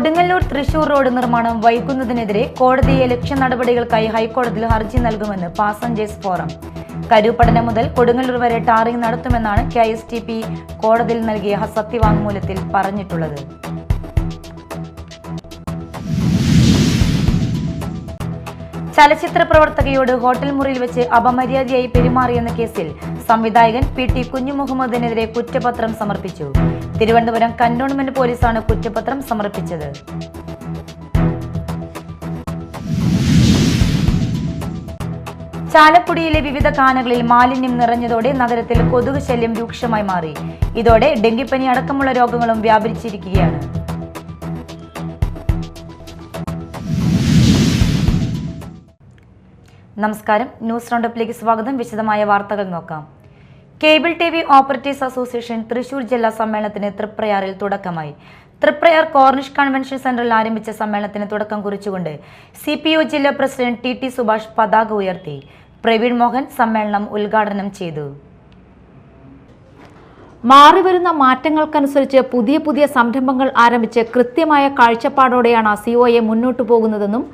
Kodungallur Thrissur road നിർമ്മാണം വൈകുന്നതിനെതിരെ കോടതിയലക്ഷ്യ നടപടികൾക്കായി ഹൈക്കോടതിയിൽ ഹർജി നൽകുമെന്ന് പാസഞ്ചേഴ്സ് ഫോറം. കരൂപടന മുതൽ കൊടുങ്ങല്ലൂർ വരെ ടാറിംഗ് നടത്തുമെന്നാണ് KSTP കോടതിയിൽ നൽകിയ സത്യവാങ്മൂലത്തിൽ പറഞ്ഞിട്ടുള്ളത്. ചലച്ചിത്ര പ്രവർത്തകയോട് ഹോട്ടൽ മുറിയിൽ വെച്ച് അപമര്യാദയായി പെരുമാറിയെന്ന കേസിൽ സംവിധായകൻ PT കുഞ്ഞുമുഹമ്മദിനെതിരെ കുറ്റപത്രം സമർപ്പിച്ചു. തിരുവനന്തപുരം കന്റോൺമെന്റ് പോലീസാണ് കുറ്റപത്രം സമർപ്പിച്ചത്. ചാലക്കുടിയിലെ വിവിധ കാനകളിൽ മാലിന്യം നിറഞ്ഞതോടെ നഗരത്തിൽ കൊതുക് ശല്യം രൂക്ഷമായി മാറി. ഇതോടെ ഡെങ്കിപ്പനി അടക്കമുള്ള രോഗങ്ങളും വ്യാപിച്ചിരിക്കുകയാണ്. നമസ്കാരം, ന്യൂസ് റൗണ്ടപ്പിലേക്ക് സ്വാഗതം. വിശദമായ വാർത്തകൾ നോക്കാം. Cable TV operators association Thrissur ജില്ലാ സമ്മേളനത്തിന് തൃപ്രയാറിൽ തുടക്കമായി. തൃപ്രയാർ കോർണിഷ് കൺവെൻഷൻ സെന്ററിൽ ആരംഭിച്ച സമ്മേളനത്തിന് തുടക്കം കുറിച്ചുകൊണ്ട് CPO ജില്ലാ പ്രസിഡന്റ് TT സുഭാഷ് പതാക ഉയർത്തി. പ്രവീൺ മോഹൻ സമ്മേളനം ഉദ്ഘാടനം ചെയ്തു. മാറിവരുന്ന മാറ്റങ്ങൾക്കനുസരിച്ച് പുതിയ സംരംഭങ്ങൾ ആരംഭിച്ച് കൃത്യമായ കാഴ്ചപ്പാടോടെയാണ് COA മുന്നോട്ടു പോകുന്നതെന്നും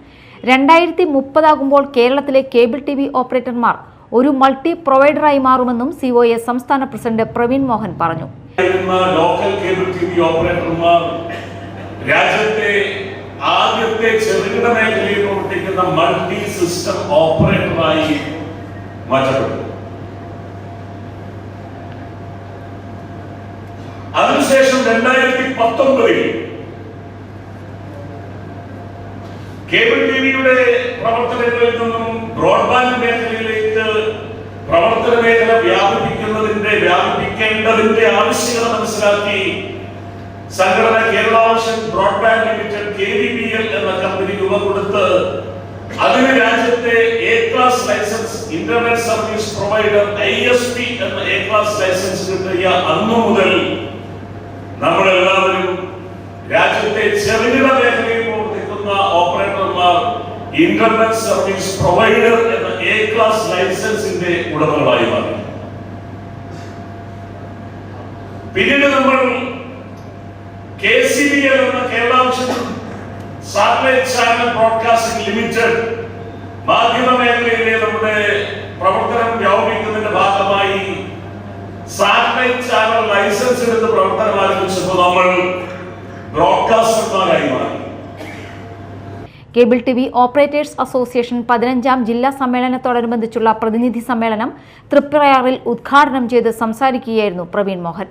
2030 കേരളത്തിലെ കേബിൾ TV ഓപ്പറേറ്റർമാർ ഒരു മൾട്ടി പ്രൊവൈഡറായി മാറുമെന്നും COA സംസ്ഥാന പ്രസിഡന്റ് പ്രവീൺ മോഹൻ പറഞ്ഞു. ലോക്കൽ കേബിൾ TV ഓപ്പറേറ്റർമാർ രാജ്യത്തെ ആദ്യത്തെ ചെറുകിട മേഖലയിൽ പ്രവർത്തിക്കുന്ന മൾട്ടി സിസ്റ്റം ഓപ്പറേറ്ററായി മാറ്റപ്പെട്ടു. അതിനുശേഷം 2019 കേബിൾ ടിവിയുടെ പ്രവർത്തനങ്ങളിൽ നിന്നും ബ്രോഡ്ബാൻഡ് മേഖലയിലേക്ക് പ്രവർത്തന മേഖല വ്യാപിപ്പിക്കേണ്ടതിന്റെ ആവശ്യകത മനസ്സിലാക്കി സംഘടന Kerala vision broadband limited KVBL എന്ന കമ്പനി രൂപം കൊടുത്ത് അതിന് രാജ്യത്തെ A-ക്ലാസ് licence internet service provider ISP എന്ന A-ക്ലാസ് ലൈസൻസ് കിട്ടിയ അന്നു മുതൽ നമ്മളെല്ലാവരും രാജ്യത്തെ ചെറുകിട മേഖലയിൽ പ്രവർത്തിക്കുന്ന ഓപ്പറേറ്റർമാർ ഇന്റർനെറ്റ് സർവീസ് പ്രൊവൈഡർ എന്ന A-ക്ലാസ് ലൈസൻസിന്റെ ഉടമകളായി മാറി. പിന്നീട് നമ്മൾ KCBL എന്ന Kerala vision satellite channel broadcasting limited മാധ്യമ മേഖലയിലെ നമ്മുടെ പ്രവർത്തനം വ്യാപിക്കുന്നതിന്റെ ഭാഗമായി സാറ്റലൈറ്റ് ചാനൽ ലൈസൻസ് എടുത്ത് പ്രവർത്തനം ആരംഭിച്ചപ്പോൾ നമ്മൾ ബ്രോഡ്കാസ്റ്റർമാരായി മാറി. കേബിൾ TV ഓപ്പറേറ്റേഴ്സ് അസോസിയേഷൻ 15ാം ജില്ലാ സമ്മേളനത്തോടനുബന്ധിച്ചുള്ള പ്രതിനിധി സമ്മേളനം തൃപ്രയാറിൽ ഉദ്ഘാടനം ചെയ്ത് സംസാരിക്കുകയായിരുന്നു പ്രവീൺ മോഹൻ.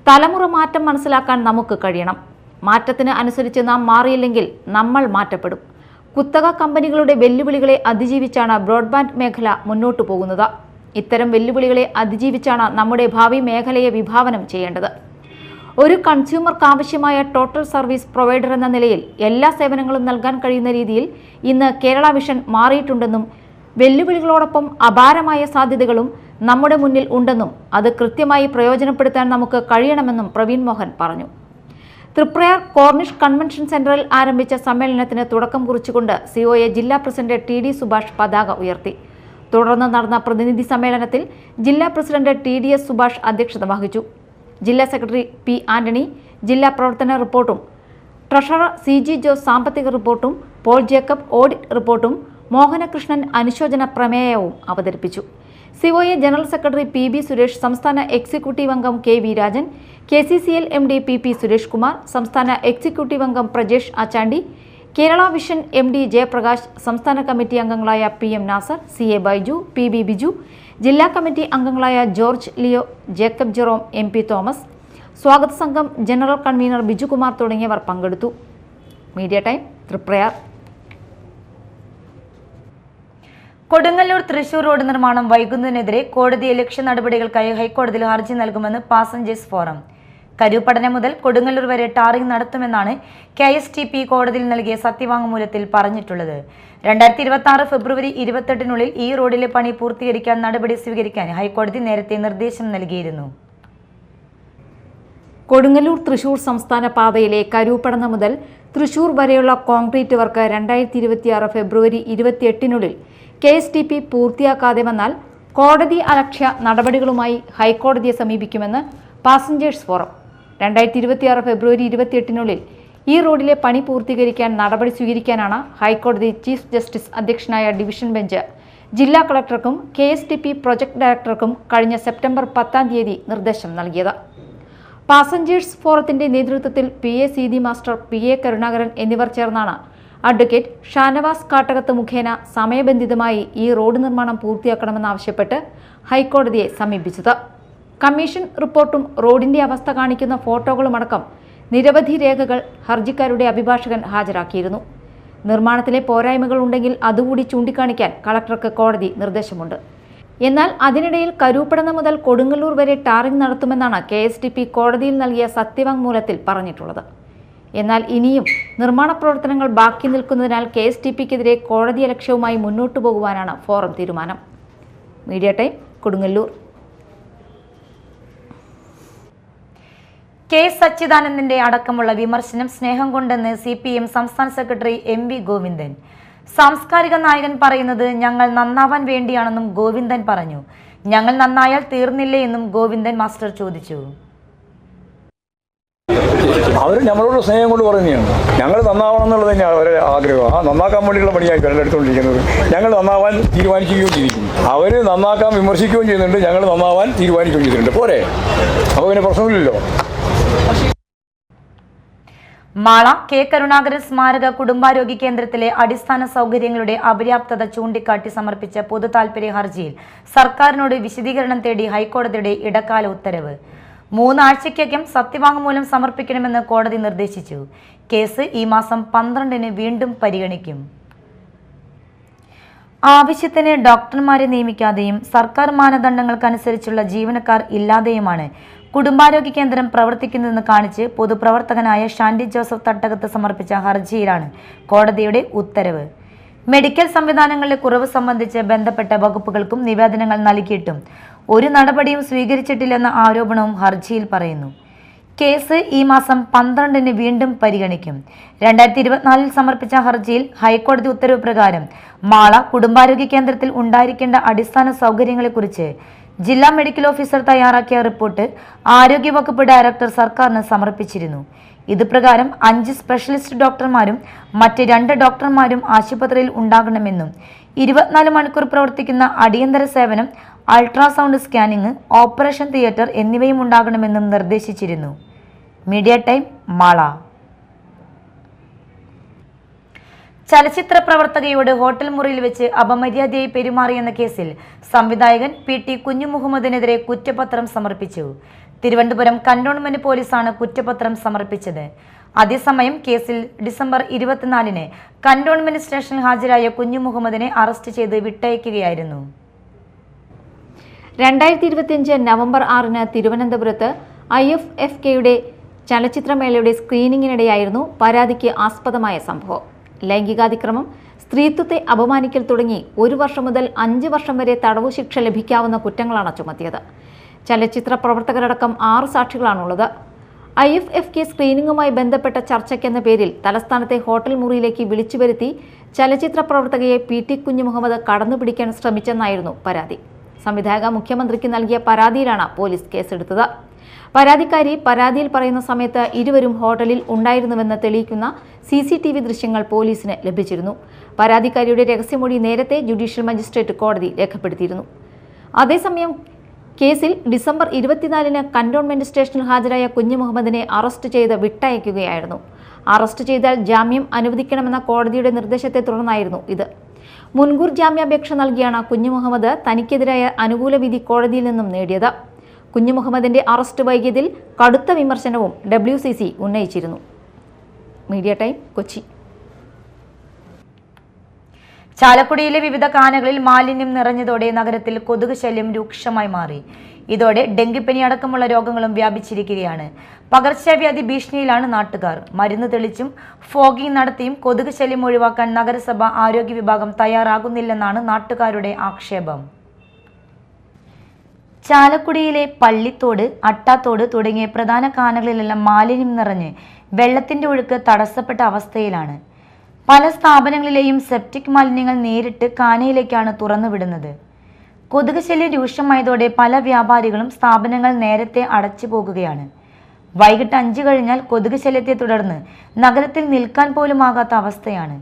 തലമുറ മാറ്റം മനസ്സിലാക്കാൻ നമുക്ക് കഴിയണം. മാറ്റത്തിന് അനുസരിച്ച് നാം മാറിയില്ലെങ്കിൽ നമ്മൾ മാറ്റപ്പെടും. കുത്തക കമ്പനികളുടെ വെല്ലുവിളികളെ അതിജീവിച്ചാണ് ബ്രോഡ്ബാൻഡ് മേഖല മുന്നോട്ടു പോകുന്നത്. ഇത്തരം വെല്ലുവിളികളെ അതിജീവിച്ചാണ് നമ്മുടെ ഭാവി മേഖലയെ വിഭാവനം ചെയ്യേണ്ടത്. ഒരു കൺസ്യൂമർക്ക് ആവശ്യമായ ടോട്ടൽ സർവീസ് പ്രൊവൈഡർ എന്ന നിലയിൽ എല്ലാ സേവനങ്ങളും നൽകാൻ കഴിയുന്ന രീതിയിൽ ഇന്ന് കേരള വിഷൻ മാറിയിട്ടുണ്ടെന്നും വെല്ലുവിളികളോടൊപ്പം അപാരമായ സാധ്യതകളും നമ്മുടെ മുന്നിൽ ഉണ്ടെന്നും അത് കൃത്യമായി പ്രയോജനപ്പെടുത്താൻ നമുക്ക് കഴിയണമെന്നും പ്രവീൺ മോഹൻ പറഞ്ഞു. തൃപ്രയാർ കോർണിഷ് കൺവെൻഷൻ സെന്ററിൽ ആരംഭിച്ച സമ്മേളനത്തിന് തുടക്കം കുറിച്ചുകൊണ്ട് COA ജില്ലാ പ്രസിഡന്റ് TD സുഭാഷ് പതാക ഉയർത്തി. തുടർന്ന് നടന്ന പ്രതിനിധി സമ്മേളനത്തിൽ ജില്ലാ പ്രസിഡന്റ് TDS സുഭാഷ് അധ്യക്ഷത വഹിച്ചു. ജില്ലാ സെക്രട്ടറി P ആന്റണി ജില്ലാ പ്രവർത്തന റിപ്പോർട്ടും ട്രഷറർ CG ജോസ് സാമ്പത്തിക റിപ്പോർട്ടും പോൾ ജേക്കബ് ഓഡിറ്റ് റിപ്പോർട്ടും മോഹനകൃഷ്ണൻ അനുശോചന പ്രമേയവും അവതരിപ്പിച്ചു. COA general secretary PB Suresh, സംസ്ഥാന എക്സിക്യൂട്ടീവ് അംഗം KV Rajan, KCCL MD PP Suresh Kumar, സംസ്ഥാന എക്സിക്യൂട്ടീവ് അംഗം പ്രജേഷ് ആച്ചാണ്ടി, കേരള വിഷൻ MD ജയപ്രകാശ്, സംസ്ഥാന കമ്മിറ്റി അംഗങ്ങളായ PM Nasar, CA Baiju, PB Biju, ജില്ലാ കമ്മിറ്റി അംഗങ്ങളായ George Leo, Jacob Jerome, MP Thomas, സ്വാഗത സംഘം ജനറൽ കൺവീനർ ബിജുകുമാർ തുടങ്ങിയവർ പങ്കെടുത്തു. Media time, Triprayar. Kodungallur Thrissur road നിർമ്മാണം വൈകുന്നതിനെതിരെ കോടതിയലക്ഷ്യ നടപടികൾക്കായി ഹൈക്കോടതിയിൽ ഹർജി നൽകുമെന്ന് പാസഞ്ചേഴ്സ് ഫോറം. കരൂപടന മുതൽ കൊടുങ്ങല്ലൂർ വരെ ടാറിംഗ് നടത്തുമെന്നാണ് KSTP കോടതിയിൽ നൽകിയ സത്യവാങ്മൂലത്തിൽ പറഞ്ഞിട്ടുള്ളത്. 2026 ഫെബ്രുവരി 28 ഈ റോഡിലെ പണി പൂർത്തീകരിക്കാൻ നടപടി സ്വീകരിക്കാൻ ഹൈക്കോടതി നേരത്തെ നിർദ്ദേശം നൽകിയിരുന്നു. കൊടുങ്ങല്ലൂർ തൃശൂർ സംസ്ഥാന പാതയിലെ കരൂപടന മുതൽ തൃശൂർ വരെയുള്ള കോൺക്രീറ്റ് വർക്ക് 2026 ഫെബ്രുവരി 28 KSTP പൂർത്തിയാക്കാതെ വന്നാൽ കോടതി അലക്ഷ്യ നടപടികളുമായി ഹൈക്കോടതിയെ സമീപിക്കുമെന്ന് പാസഞ്ചേഴ്സ് ഫോറം. 2026 ഫെബ്രുവരി 28 ഈ റോഡിലെ പണി പൂർത്തീകരിക്കാൻ നടപടി സ്വീകരിക്കാനാണ് ഹൈക്കോടതി ചീഫ് ജസ്റ്റിസ് അധ്യക്ഷനായ ഡിവിഷൻ ബെഞ്ച് ജില്ലാ കളക്ടർക്കും KSTP പ്രൊജക്ട് ഡയറക്ടർക്കും കഴിഞ്ഞ സെപ്റ്റംബർ 10-ാം തീയതി നിർദ്ദേശം നൽകിയത്. പാസഞ്ചേഴ്സ് ഫോറത്തിന്റെ നേതൃത്വത്തിൽ PA Seethi master, PA Karunakaran എന്നിവർ ചേർന്നാണ് അഡ്വക്കേറ്റ് ഷാനവാസ് കാട്ടകത്ത് മുഖേന സമയബന്ധിതമായി ഈ റോഡ് നിർമ്മാണം പൂർത്തിയാക്കണമെന്നാവശ്യപ്പെട്ട് ഹൈക്കോടതിയെ സമീപിച്ചത്. കമ്മീഷൻ റിപ്പോർട്ടും റോഡിന്റെ അവസ്ഥ കാണിക്കുന്ന ഫോട്ടോകളുമടക്കം നിരവധി രേഖകൾ ഹർജിക്കാരുടെ അഭിഭാഷകൻ ഹാജരാക്കിയിരുന്നു. നിർമ്മാണത്തിലെ പോരായ്മകൾ ഉണ്ടെങ്കിൽ അതുകൂടി ചൂണ്ടിക്കാണിക്കാൻ കളക്ടർക്ക് കോടതി നിർദ്ദേശമുണ്ട്. എന്നാൽ അതിനിടയിൽ കരൂപ്പടന മുതൽ കൊടുങ്ങല്ലൂർ വരെ ടാറിംഗ് നടത്തുമെന്നാണ് KSTP കോടതിയിൽ നൽകിയ സത്യവാങ്മൂലത്തിൽ പറഞ്ഞിട്ടുള്ളത്. എന്നാൽ ഇനിയും നിർമ്മാണ പ്രവർത്തനങ്ങൾ ബാക്കി നിൽക്കുന്നതിനാൽ KSTPക്കെതിരെ കോടതിയലക്ഷ്യവുമായി മുന്നോട്ടു പോകുവാനാണ് ഫോറം തീരുമാനം. Media time, Kodungallur. K. സച്ചിദാനന്ദന്റെ അടക്കമുള്ള വിമർശനം സ്നേഹം കൊണ്ടെന്ന് CPM സംസ്ഥാന സെക്രട്ടറി MV ഗോവിന്ദൻ. സാംസ്കാരിക നായകൻ പറയുന്നത് ഞങ്ങൾ നന്നാവാൻ വേണ്ടിയാണെന്നും ഗോവിന്ദൻ പറഞ്ഞു. ഞങ്ങൾ നന്നായാൽ തീർന്നില്ലേ എന്നും ഗോവിന്ദൻ മാസ്റ്റർ ചോദിച്ചു. അവർ നമ്മളോട് സ്നേഹം കൊണ്ട് പറയുന്നതാണ്. ഞങ്ങൾ നന്നാവണം എന്നുള്ളത് തന്നെയാണ് അവരുടെ ആഗ്രഹം. ആ നന്നാക്കാൻ വേണ്ടിയുള്ള പണിയായിരിക്കും എടുത്തുകൊണ്ടിരിക്കുന്നത്. ഞങ്ങൾ നന്നാവാൻ തീരുമാനിക്കുകയും ചെയ്തിരിക്കുന്നു. അവർ നന്നാക്കാൻ വിമർശിക്കുകയും ചെയ്യുന്നുണ്ട്, ഞങ്ങൾ നന്നാവാൻ തീരുമാനിക്കുകയും ചെയ്തിട്ടുണ്ട്. പോരെ, അപ്പോൾ പിന്നെ പ്രശ്നമില്ലല്ലോ. മാള K. കരുണാകരൻ സ്മാരക കുടുംബാരോഗ്യ കേന്ദ്രത്തിലെ അടിസ്ഥാന സൗകര്യങ്ങളുടെ അപര്യാപ്തത ചൂണ്ടിക്കാട്ടി സമർപ്പിച്ച പൊതു താൽപര്യ ഹർജിയിൽ സർക്കാരിനോട് വിശദീകരണം തേടി ഹൈക്കോടതിയുടെ ഇടക്കാല ഉത്തരവ്. 3 ആഴ്ചയ്ക്കകം സത്യവാങ്മൂലം സമർപ്പിക്കണമെന്ന് കോടതി നിർദ്ദേശിച്ചു. കേസ് ഈ മാസം 12-ന് വീണ്ടും പരിഗണിക്കും. ആവശ്യത്തിന് ഡോക്ടർമാരെ നിയമിക്കാതെയും സർക്കാർ മാനദണ്ഡങ്ങൾക്കനുസരിച്ചുള്ള ജീവനക്കാർ ഇല്ലാതെയുമാണ് കുടുംബാരോഗ്യ കേന്ദ്രം പ്രവർത്തിക്കുന്നതെന്ന് കാണിച്ച് പൊതുപ്രവർത്തകനായ ഷാൻഡി ജോസഫ് തട്ടകത്ത് സമർപ്പിച്ച ഹർജിയിലാണ് കോടതിയുടെ ഉത്തരവ്. മെഡിക്കൽ സംവിധാനങ്ങളിലെ കുറവ് സംബന്ധിച്ച് ബന്ധപ്പെട്ട വകുപ്പുകൾക്കും നിവേദനങ്ങൾ നൽകിയിട്ടും ഒരു നടപടിയും സ്വീകരിച്ചിട്ടില്ലെന്ന ആരോപണവും ഹർജിയിൽ പറയുന്നു. കേസ് ഈ മാസം 12-ന് വീണ്ടും പരിഗണിക്കും. 2024-ൽ സമർപ്പിച്ച ഹർജിയിൽ ഹൈക്കോടതി ഉത്തരവ് പ്രകാരം മാള കുടുംബാരോഗ്യ കേന്ദ്രത്തിൽ ഉണ്ടായിരിക്കേണ്ട അടിസ്ഥാന സൗകര്യങ്ങളെക്കുറിച്ച് ജില്ലാ മെഡിക്കൽ ഓഫീസർ തയ്യാറാക്കിയ റിപ്പോർട്ട് ആരോഗ്യവകുപ്പ് ഡയറക്ടർ സർക്കാരിന് സമർപ്പിച്ചിരുന്നു. ഇതുപ്രകാരം 5 സ്പെഷ്യലിസ്റ്റ് ഡോക്ടർമാരും മറ്റ് 2 ഡോക്ടർമാരും ആശുപത്രിയിൽ ഉണ്ടാകണമെന്നും 24 മണിക്കൂർ പ്രവർത്തിക്കുന്ന അടിയന്തര സേവനം, അൾട്രാസൗണ്ട് സ്കാനിംഗ്, ഓപ്പറേഷൻ തിയേറ്റർ എന്നിവയും ഉണ്ടാകണമെന്നും നിർദ്ദേശിച്ചിരുന്നു. Media time, Mala. ചലച്ചിത്ര പ്രവർത്തകയോട് ഹോട്ടൽ മുറിയിൽ വെച്ച് അപമര്യാദയായി പെരുമാറിയെന്ന കേസിൽ സംവിധായകൻ PT കുഞ്ഞുമുഹമ്മദിനെതിരെ കുറ്റപത്രം സമർപ്പിച്ചു. തിരുവനന്തപുരം കന്റോൺമെന്റ് പോലീസാണ് കുറ്റപത്രം സമർപ്പിച്ചത്. അതേസമയം കേസിൽ ഡിസംബർ 24-ന് കന്റോൺമെന്റ് സ്റ്റേഷനിൽ ഹാജരായ കുഞ്ഞുമുഹമ്മദിനെ അറസ്റ്റ് ചെയ്ത് വിട്ടയക്കുകയായിരുന്നു. 2025 നവംബർ 6-ന് തിരുവനന്തപുരത്ത് IFFKയുടെ ചലച്ചിത്രമേളയുടെ സ്ക്രീനിങ്ങിനിടെയായിരുന്നു പരാതിക്ക് ആസ്പദമായ സംഭവം. ലൈംഗികാതിക്രമം, സ്ത്രീത്വത്തെ അപമാനിക്കൽ തുടങ്ങി 1 വർഷം മുതൽ 5 വർഷം വരെ തടവു ശിക്ഷ ലഭിക്കാവുന്ന കുറ്റങ്ങളാണ് ചുമത്തിയത്. ചലച്ചിത്ര പ്രവർത്തകരടക്കം 6 സാക്ഷികളാണുള്ളത്. IFFK സ്ക്രീനിങ്ങുമായി ബന്ധപ്പെട്ട ചർച്ചയ്ക്കെന്ന പേരിൽ തലസ്ഥാനത്തെ ഹോട്ടൽ മുറിയിലേക്ക് വിളിച്ചു വരുത്തി ചലച്ചിത്ര പ്രവർത്തകയെ PT കുഞ്ഞുമുഹമ്മദ് കടന്നുപിടിക്കാൻ ശ്രമിച്ചെന്നായിരുന്നു പരാതി. സംവിധായക മുഖ്യമന്ത്രിക്ക് നൽകിയ പരാതിയിലാണ് പോലീസ് കേസെടുത്തത്. പരാതിക്കാരി പരാതിയിൽ പറയുന്ന സമയത്ത് ഇരുവരും ഹോട്ടലിൽ ഉണ്ടായിരുന്നുവെന്ന് തെളിയിക്കുന്ന CCTV ദൃശ്യങ്ങൾ പോലീസിന് ലഭിച്ചിരുന്നു. പരാതിക്കാരിയുടെ രഹസ്യമൊഴി നേരത്തെ ജുഡീഷ്യൽ മജിസ്ട്രേറ്റ് കോടതി രേഖപ്പെടുത്തിയിരുന്നു. അതേസമയം കേസിൽ ഡിസംബർ 24-ന് കന്റോൺമെന്റ് സ്റ്റേഷനിൽ ഹാജരായ കുഞ്ഞുമുഹമ്മദിനെ അറസ്റ്റ് ചെയ്ത് വിട്ടയക്കുകയായിരുന്നു. അറസ്റ്റ് ചെയ്താൽ ജാമ്യം അനുവദിക്കണമെന്ന കോടതിയുടെ നിർദ്ദേശത്തെ തുടർന്നായിരുന്നു ഇത്. മുൻകൂർ ജാമ്യാപേക്ഷ നൽകിയാണ് കുഞ്ഞുമുഹമ്മദ് തനിക്കെതിരായ അനുകൂല വിധി കോടതിയിൽ നിന്നും നേടിയത്. കുഞ്ഞുമുഹമ്മദിന്റെ അറസ്റ്റ് വൈകിയതിൽ കടുത്ത വിമർശനവും WCC ഉന്നയിച്ചിരുന്നു. Media time, Kochi. ചാലക്കുടിയിലെ വിവിധ കാനകളിൽ മാലിന്യം നിറഞ്ഞതോടെ നഗരത്തിൽ കൊതുക് ശല്യം രൂക്ഷമായി മാറി. ഇതോടെ ഡെങ്കിപ്പനി അടക്കമുള്ള രോഗങ്ങളും വ്യാപിച്ചിരിക്കുകയാണ്. പകർച്ചവ്യാധി ഭീഷണിയിലാണ് നാട്ടുകാർ. മരുന്ന് തെളിച്ചും ഫോഗിംഗ് നടത്തിയും കൊതുക് ശല്യം ഒഴിവാക്കാൻ നഗരസഭ ആരോഗ്യ വിഭാഗം തയ്യാറാകുന്നില്ലെന്നാണ് നാട്ടുകാരുടെ ആക്ഷേപം. ചാലക്കുടിയിലെ പള്ളിത്തോട്, അട്ടാത്തോട് തുടങ്ങിയ പ്രധാന കാനകളിലെല്ലാം മാലിന്യം നിറഞ്ഞ് വെള്ളത്തിന്റെ ഒഴുക്ക് തടസ്സപ്പെട്ട അവസ്ഥയിലാണ്. പല സ്ഥാപനങ്ങളിലെയും സെപ്റ്റിക് മാലിന്യങ്ങൾ നേരിട്ട് കാനയിലേക്കാണ് തുറന്നുവിടുന്നത്. കൊതുക് ശല്യം രൂക്ഷമായതോടെ പല വ്യാപാരികളും സ്ഥാപനങ്ങൾ നേരത്തെ അടച്ചു പോകുകയാണ്. വൈകിട്ട് 5 കഴിഞ്ഞാൽ കൊതുക് ശല്യത്തെ തുടർന്ന് നഗരത്തിൽ നിൽക്കാൻ പോലും ആകാത്ത അവസ്ഥയാണ്.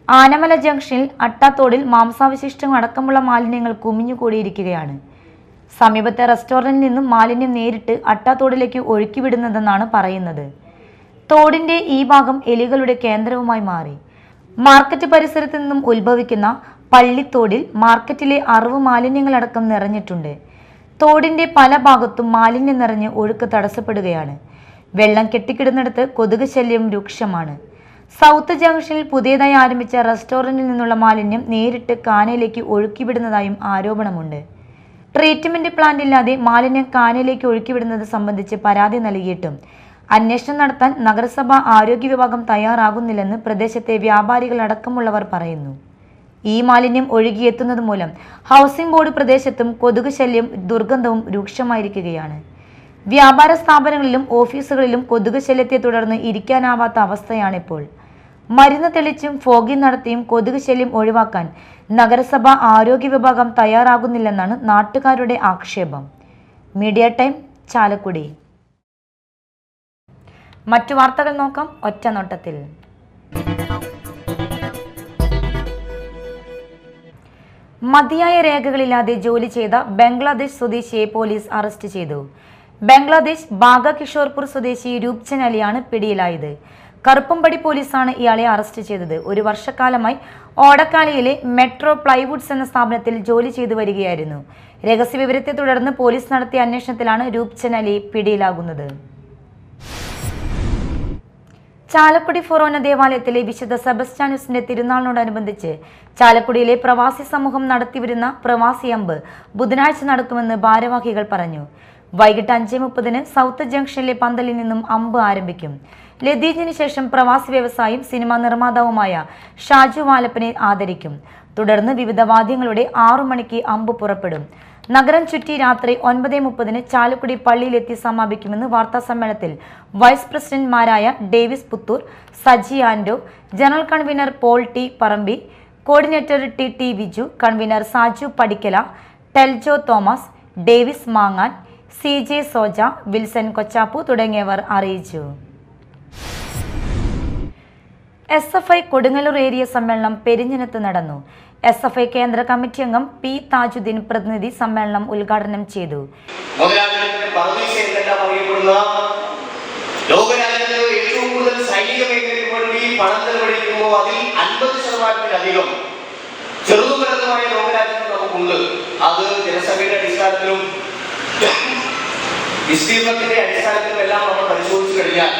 ആനമല ജംഗ്ഷനിൽ അട്ടാത്തോടിൽ മാംസാവശിഷ്ടങ്ങൾ അടക്കമുള്ള മാലിന്യങ്ങൾ കുമിഞ്ഞുകൂടിയിരിക്കുകയാണ്. സമീപത്തെ റെസ്റ്റോറന്റിൽ നിന്നും മാലിന്യം നേരിട്ട് അട്ടാത്തോടിലേക്ക് ഒഴുക്കിവിടുന്നതെന്നാണ് പറയുന്നത്. തോടിന്റെ ഈ ഭാഗം എലികളുടെ കേന്ദ്രവുമായി മാറി. മാർക്കറ്റ് പരിസരത്ത് നിന്നും ഉത്ഭവിക്കുന്ന പള്ളിത്തോടിൽ മാർക്കറ്റിലെ അറിവ് മാലിന്യങ്ങളടക്കം നിറഞ്ഞിട്ടുണ്ട്. തോടിന്റെ പല ഭാഗത്തും മാലിന്യം നിറഞ്ഞ് ഒഴുക്ക് തടസ്സപ്പെടുകയാണ്. വെള്ളം കെട്ടിക്കിടുന്നിടത്ത് കൊതുക് ശല്യം രൂക്ഷമാണ്. സൗത്ത് ജംഗ്ഷനിൽ പുതിയതായി ആരംഭിച്ച റെസ്റ്റോറന്റിൽ നിന്നുള്ള മാലിന്യം നേരിട്ട് കാനയിലേക്ക് ഒഴുക്കിവിടുന്നതായും ആരോപണമുണ്ട്. ട്രീറ്റ്മെന്റ് പ്ലാന്റ് ഇല്ലാതെ മാലിന്യം കാനയിലേക്ക് ഒഴുക്കിവിടുന്നത് സംബന്ധിച്ച് പരാതി നൽകിയിട്ടും അന്വേഷണം നടത്താൻ നഗരസഭ ആരോഗ്യ വിഭാഗം തയ്യാറാകുന്നില്ലെന്ന് പ്രദേശത്തെ വ്യാപാരികൾ അടക്കമുള്ളവർ പറയുന്നു. ഈ മാലിന്യം ഒഴുകിയെത്തുന്നത് മൂലം ഹൗസിംഗ് ബോർഡ് പ്രദേശത്തും കൊതുക് ശല്യം ദുർഗന്ധവും രൂക്ഷമായിരിക്കുകയാണ്. വ്യാപാര സ്ഥാപനങ്ങളിലും ഓഫീസുകളിലും കൊതുക് ശല്യത്തെ തുടർന്ന് ഇരിക്കാനാവാത്ത അവസ്ഥയാണിപ്പോൾ. മരുന്ന് തെളിച്ചും ഫോഗിംഗ് നടത്തിയും കൊതുക് ശല്യം ഒഴിവാക്കാൻ നഗരസഭ ആരോഗ്യ വിഭാഗം തയ്യാറാകുന്നില്ലെന്നാണ് നാട്ടുകാരുടെ ആക്ഷേപം. Media time, Chalakudy. മറ്റു വാർത്തകൾ നോക്കാം ഒറ്റനോട്ടത്തിൽ. മതിയായ രേഖകളില്ലാതെ ജോലി ചെയ്ത ബംഗ്ലാദേശ് സ്വദേശിയെ പോലീസ് അറസ്റ്റ് ചെയ്തു. ബംഗ്ലാദേശ് ബാഗ കിഷോർപൂർ സ്വദേശി രൂപ്ചൻ അലിയാണ് പിടിയിലായത്. കറുപ്പമ്പടി പോലീസാണ് ഇയാളെ അറസ്റ്റ് ചെയ്തത്. 1 വർഷക്കാലമായി ഓടക്കാലിയിലെ മെട്രോ പ്ലൈവുഡ്സ് എന്ന സ്ഥാപനത്തിൽ ജോലി ചെയ്തു വരികയായിരുന്നു. രഹസ്യവിവരത്തെ തുടർന്ന് പോലീസ് നടത്തിയ അന്വേഷണത്തിലാണ് രൂപ്ചൻ അലി പിടിയിലാകുന്നത്. ചാലക്കുടി ഫൊറോന ദേവാലയത്തിലെ വിശുദ്ധ സെബസ്റ്റ്യാനോസിന്റെ തിരുനാളിനോടനുബന്ധിച്ച് ചാലക്കുടിയിലെ പ്രവാസി സമൂഹം നടത്തിവരുന്ന പ്രവാസി അമ്പ് ബുധനാഴ്ച നടക്കുമെന്ന് ഭാരവാഹികൾ പറഞ്ഞു. വൈകിട്ട് 5:30 സൗത്ത് ജംഗ്ഷനിലെ പന്തലിൽ നിന്നും അമ്പ് ആരംഭിക്കും. ലതീജിന് ശേഷം പ്രവാസി വ്യവസായിയും സിനിമാ നിർമ്മാതാവുമായ ഷാജു വാലപ്പനെ ആദരിക്കും. തുടർന്ന് വിവിധ വാദ്യങ്ങളുടെ 6 മണിക്ക് അമ്പ് പുറപ്പെടും. നഗരം ചുറ്റി രാത്രി 9:30 ചാലക്കുടി പള്ളിയിലെത്തി സമാപിക്കുമെന്ന് വാർത്താസമ്മേളനത്തിൽ വൈസ് പ്രസിഡന്റ്മാരായ Davis Puthur, Saji Ando, general convener Paul T Parambi, coordinator T Viju, convener Saju Padikkala, Teljo Thomas, Davis മാങ്ങാൻ, CJ സോജ, വിൽസൺ കൊച്ചാപ്പു തുടങ്ങിയവർ അറിയിച്ചു. SFI കൊടുങ്ങല്ലൂർ ഏരിയ സമ്മേളനം പെരിഞ്ഞനത്ത് നടന്നു. SFI കേന്ദ്ര കമ്മിറ്റി അംഗം P. താജുദ്ദീൻ പ്രതിനിധി സമ്മേളനം ഉദ്ഘാടനം ചെയ്തു. ലോകരാജ്യത്ത് ഏറ്റവും കൂടുതൽ സൈനിക മേഖലയ്ക്ക് വേണ്ടി പണം ചെലവഴിക്കുമ്പോൾ അതിൽ 50%-ലധികം ചെറുതും വലുതുമായ ലോകരാജ്യങ്ങൾ നമുക്കുണ്ട്. അത് ജനസംഖ്യയുടെ അടിസ്ഥാനത്തിലും വിസ്തീർണത്തിന്റെ അടിസ്ഥാനത്തിലും എല്ലാം നമ്മൾ പരിശോധിച്ചു കഴിഞ്ഞാൽ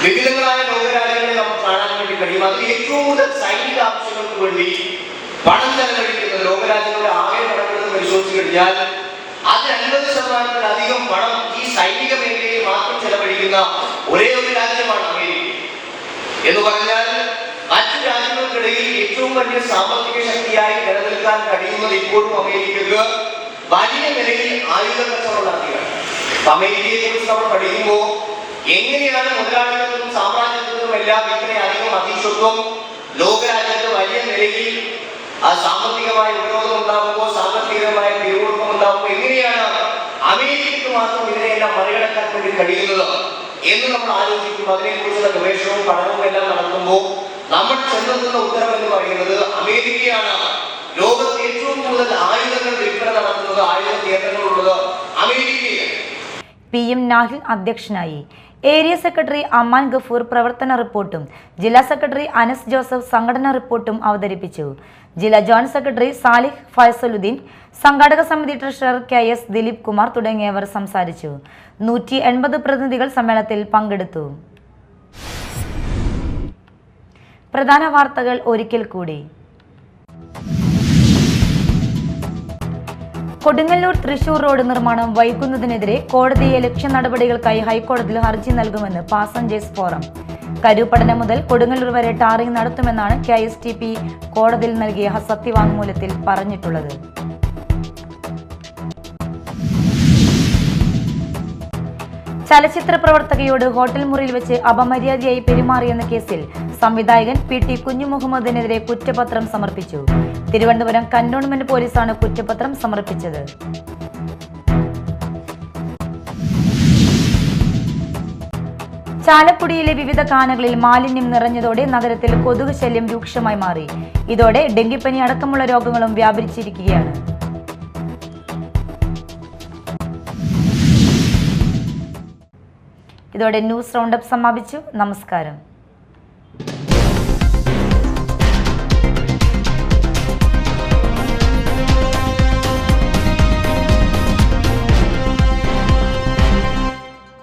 വിവിധങ്ങളായ ലോകരാജ്യങ്ങളെ നമുക്ക് കാണാൻ വേണ്ടി കഴിയും. അതിൽ ഏറ്റവും കൂടുതൽ സൈനിക ആവശ്യങ്ങൾക്ക് വേണ്ടി പണം ചെലവഴിക്കുന്ന ലോകരാജ്യങ്ങളുടെ ആകെ പണമെടുത്ത് പരിശോധിച്ചു കഴിഞ്ഞാൽ അത് 50%-ലധികം പണം ഈ സൈനിക മേഖലയിൽ മാത്രം ചെലവഴിക്കുന്ന ഒരേ ഒരു രാജ്യമാണ് അമേരിക്ക. എന്ന് പറഞ്ഞാൽ മറ്റു രാജ്യങ്ങൾക്കിടയിൽ ഏറ്റവും വലിയ സാമ്പത്തിക ശക്തിയായി നിലനിൽക്കാൻ കഴിയുന്നത് ഇപ്പോഴും അമേരിക്കക്ക് വലിയ നിലയിൽ ആയുധ കച്ചവടം നടത്തുകയാണ്. അമേരിക്കയെ കുറിച്ച് നമ്മൾ പഠിക്കുമ്പോൾ എങ്ങനെയാണ് മുതലാളിത്തത്തിനും സാമ്രാജ്യത്തിനും എല്ലാം ഇത്രയധികം അതിശത്വം ലോകരാജ്യത്ത് വലിയ നിലയിൽ സാമ്പത്തികമായ ഉപരോധം ഉണ്ടാകുമ്പോൾ, സാമ്പത്തികമായ പിരിമുറുക്കം ഉണ്ടാകുമ്പോൾ എങ്ങനെയാണ് അമേരിക്കക്ക് മാത്രം ഇതിനെയെല്ലാം മറികടക്കാൻ വേണ്ടി കഴിയുന്നത് എന്ന് നമ്മൾ ആലോചിക്കും. അതിനെക്കുറിച്ചുള്ള ഗവേഷണവും പഠനവും എല്ലാം നടത്തുമ്പോൾ നമ്മൾ ചെന്നെത്തുന്ന ഉത്തരം എന്ന് പറയുന്നത് അമേരിക്കയാണ് ലോകത്ത് ഏറ്റവും കൂടുതൽ ആയുധങ്ങൾ വിൽപ്പന നടത്തുന്നത്, ആയുധ കേന്ദ്രങ്ങളുള്ളത് അമേരിക്കയാണ്. PM നാഹിൽ അധ്യക്ഷനായി. ഏരിയ സെക്രട്ടറി അമാൻ ഗഫൂർ പ്രവർത്തന റിപ്പോർട്ടും ജില്ലാ സെക്രട്ടറി അനസ് ജോസഫ് സംഘടനാ റിപ്പോർട്ടും അവതരിപ്പിച്ചു. ജില്ലാ ജോയിന്റ് സെക്രട്ടറി സാലിഹ് ഫൈസലുദ്ദീൻ, സംഘാടക സമിതി ട്രഷറർ KS ദിലീപ് കുമാർ തുടങ്ങിയവർ സംസാരിച്ചു. 180 പ്രതിനിധികൾ സമ്മേളനത്തിൽ പങ്കെടുത്തു. പ്രധാന വാർത്തകൾ ഒരിക്കൽ കൂടി. കൊടുങ്ങല്ലൂർ തൃശൂർ റോഡ് നിർമ്മാണം വൈകുന്നതിനെതിരെ കോടതിയെ ലക്ഷ്യ നടപടികൾക്കായി ഹൈക്കോടതിയിൽ ഹർജി നൽകുമെന്ന് പാസഞ്ചേഴ്സ് ഫോറം. കരൂപടന മുതൽ കൊടുങ്ങല്ലൂർ വരെ ടാറിംഗ് നടത്തുമെന്നാണ് KSTP കോടതിയിൽ നൽകിയ സത്യവാങ്മൂലത്തിൽ പറഞ്ഞിട്ടുള്ളത്. ചലച്ചിത്ര പ്രവർത്തകയോട് ഹോട്ടൽ മുറിയിൽ വെച്ച് അപമര്യാദയായി പെരുമാറിയെന്ന കേസിൽ സംവിധായകൻ PT കുഞ്ഞുമുഹമ്മദിനെതിരെ കുറ്റപത്രം സമർപ്പിച്ചു. തിരുവനന്തപുരം കന്റോൺമെന്റ് പോലീസാണ് കുറ്റപത്രം സമർപ്പിച്ചത്. ചാലക്കുടിയിലെ വിവിധ കാനകളിൽ മാലിന്യം നിറഞ്ഞതോടെ നഗരത്തിൽ കൊതുക് ശല്യം രൂക്ഷമായി മാറി. ഇതോടെ ഡെങ്കിപ്പനി അടക്കമുള്ള രോഗങ്ങളും വ്യാപിച്ചിരിക്കുകയാണ്. ഇതോടെ ന്യൂസ് റൗണ്ടപ്പ് സമാപിച്ചു. നമസ്കാരം.